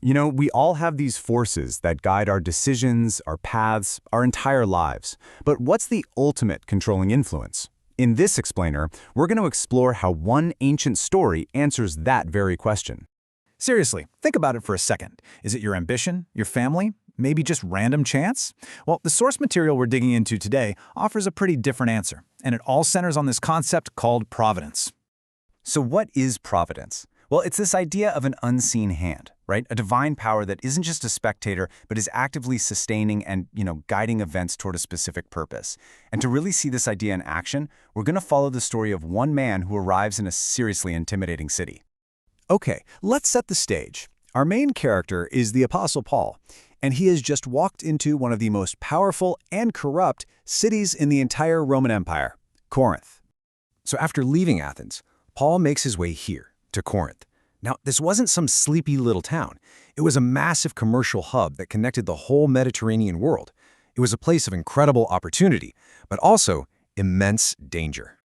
We all have these forces that guide our decisions, our paths, our entire lives. But what's the ultimate controlling influence? In this explainer, we're going to explore how one ancient story answers that very question. Seriously, think about it for a second. Is it your ambition, your family, maybe just random chance? Well, the source material we're digging into today offers a pretty different answer, and it all centers on this concept called providence. So what is providence? Well, it's this idea of an unseen hand, right? A divine power that isn't just a spectator, but is actively sustaining and, guiding events toward a specific purpose. And to really see this idea in action, we're going to follow the story of one man who arrives in a seriously intimidating city. Okay, let's set the stage. Our main character is the Apostle Paul, and he has just walked into one of the most powerful and corrupt cities in the entire Roman Empire, Corinth. So after leaving Athens, Paul makes his way here, to Corinth. Now, this wasn't some sleepy little town. It was a massive commercial hub that connected the whole Mediterranean world. It was a place of incredible opportunity, but also immense danger.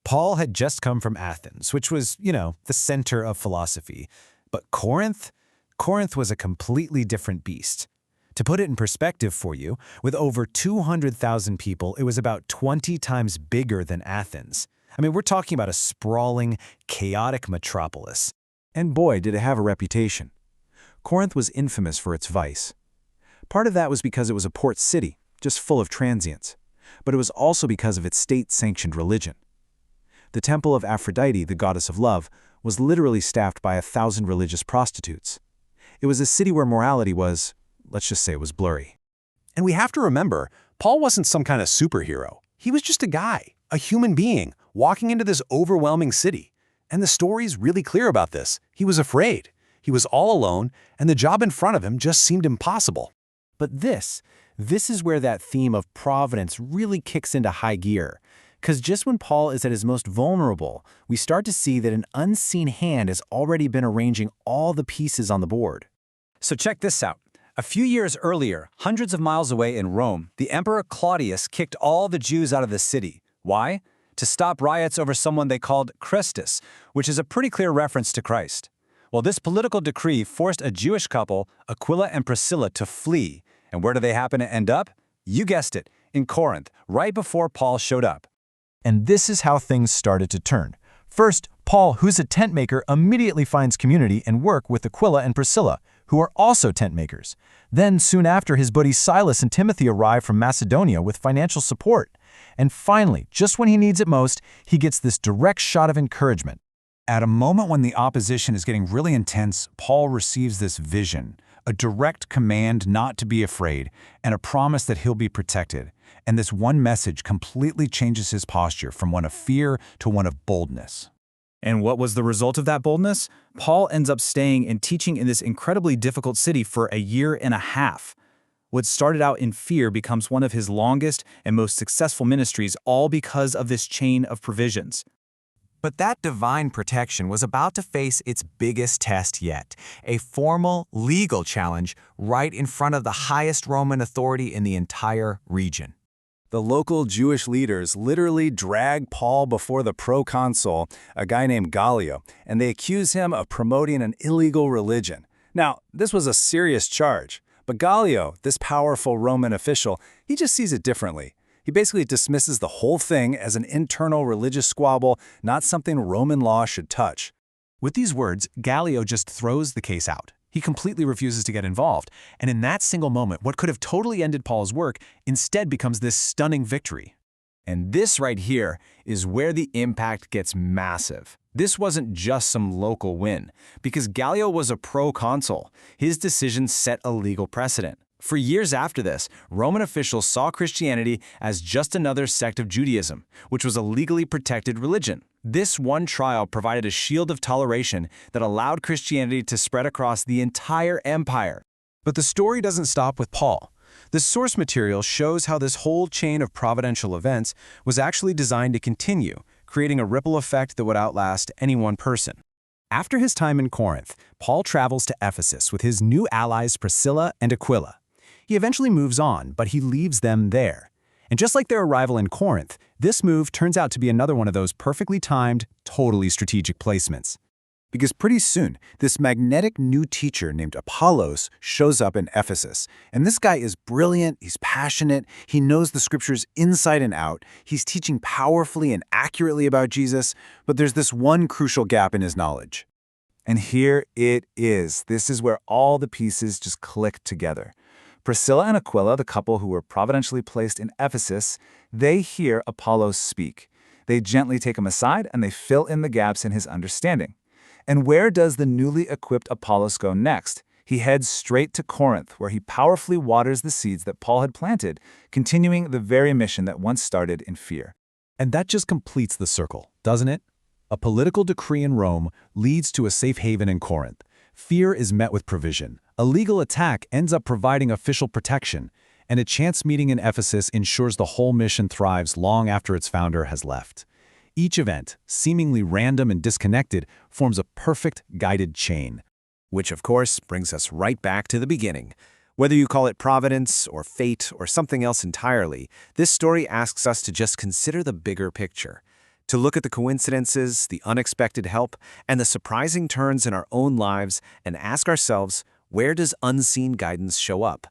Paul had just come from Athens, which was, the center of philosophy. But Corinth? Corinth was a completely different beast. To put it in perspective for you, with over 200,000 people, it was about 20 times bigger than Athens. We're talking about a sprawling, chaotic metropolis. And boy, did it have a reputation. Corinth was infamous for its vice. Part of that was because it was a port city, just full of transients. But it was also because of its state-sanctioned religion. The temple of Aphrodite, the goddess of love, was literally staffed by 1,000 religious prostitutes. It was a city where morality was, let's just say it was blurry. And we have to remember, Paul wasn't some kind of superhero. He was just a guy, a human being, walking into this overwhelming city. And the story's really clear about this. He was afraid. He was all alone, and the job in front of him just seemed impossible. But this is where that theme of providence really kicks into high gear. Because just when Paul is at his most vulnerable, we start to see that an unseen hand has already been arranging all the pieces on the board. So check this out. A few years earlier, hundreds of miles away in Rome, the Emperor Claudius kicked all the Jews out of the city. Why? To stop riots over someone they called Christus, which is a pretty clear reference to Christ. Well, this political decree forced a Jewish couple, Aquila and Priscilla, to flee. And where do they happen to end up? You guessed it, in Corinth, right before Paul showed up. And this is how things started to turn. First, Paul, who's a tent maker, immediately finds community and work with Aquila and Priscilla, who are also tent makers. Then, soon after, his buddies Silas and Timothy arrive from Macedonia with financial support. And finally, just when he needs it most, he gets this direct shot of encouragement. At a moment when the opposition is getting really intense, Paul receives this vision, a direct command not to be afraid, and a promise that he'll be protected. And this one message completely changes his posture from one of fear to one of boldness. And what was the result of that boldness? Paul ends up staying and teaching in this incredibly difficult city for a year and a half. What started out in fear becomes one of his longest and most successful ministries, all because of this chain of provisions. But that divine protection was about to face its biggest test yet, a formal, legal challenge right in front of the highest Roman authority in the entire region. The local Jewish leaders literally drag Paul before the proconsul, a guy named Gallio, and they accuse him of promoting an illegal religion. Now, this was a serious charge, but Gallio, this powerful Roman official, he just sees it differently. He basically dismisses the whole thing as an internal religious squabble, not something Roman law should touch. With these words, Gallio just throws the case out. He completely refuses to get involved, and in that single moment, what could have totally ended Paul's work instead becomes this stunning victory. And this right here is where the impact gets massive. This wasn't just some local win, because Gallio was a proconsul. His decision set a legal precedent. For years after this, Roman officials saw Christianity as just another sect of Judaism, which was a legally protected religion. This one trial provided a shield of toleration that allowed Christianity to spread across the entire empire. But the story doesn't stop with Paul. The source material shows how this whole chain of providential events was actually designed to continue, creating a ripple effect that would outlast any one person. After his time in Corinth, Paul travels to Ephesus with his new allies Priscilla and Aquila. He eventually moves on, but he leaves them there. And just like their arrival in Corinth, this move turns out to be another one of those perfectly timed, totally strategic placements. Because pretty soon, this magnetic new teacher named Apollos shows up in Ephesus. And this guy is brilliant, he's passionate, he knows the scriptures inside and out, he's teaching powerfully and accurately about Jesus, but there's this one crucial gap in his knowledge. And here it is. This is where all the pieces just click together. Priscilla and Aquila, the couple who were providentially placed in Ephesus, they hear Apollos speak. They gently take him aside and they fill in the gaps in his understanding. And where does the newly equipped Apollos go next? He heads straight to Corinth, where he powerfully waters the seeds that Paul had planted, continuing the very mission that once started in fear. And that just completes the circle, doesn't it? A political decree in Rome leads to a safe haven in Corinth. Fear is met with provision. A legal attack ends up providing official protection. And a chance meeting in Ephesus ensures the whole mission thrives long after its founder has left. Each event, seemingly random and disconnected, forms a perfect guided chain. Which, of course, brings us right back to the beginning. Whether you call it Providence or fate or something else entirely, this story asks us to just consider the bigger picture. To look at the coincidences, the unexpected help, and the surprising turns in our own lives and ask ourselves, where does unseen guidance show up?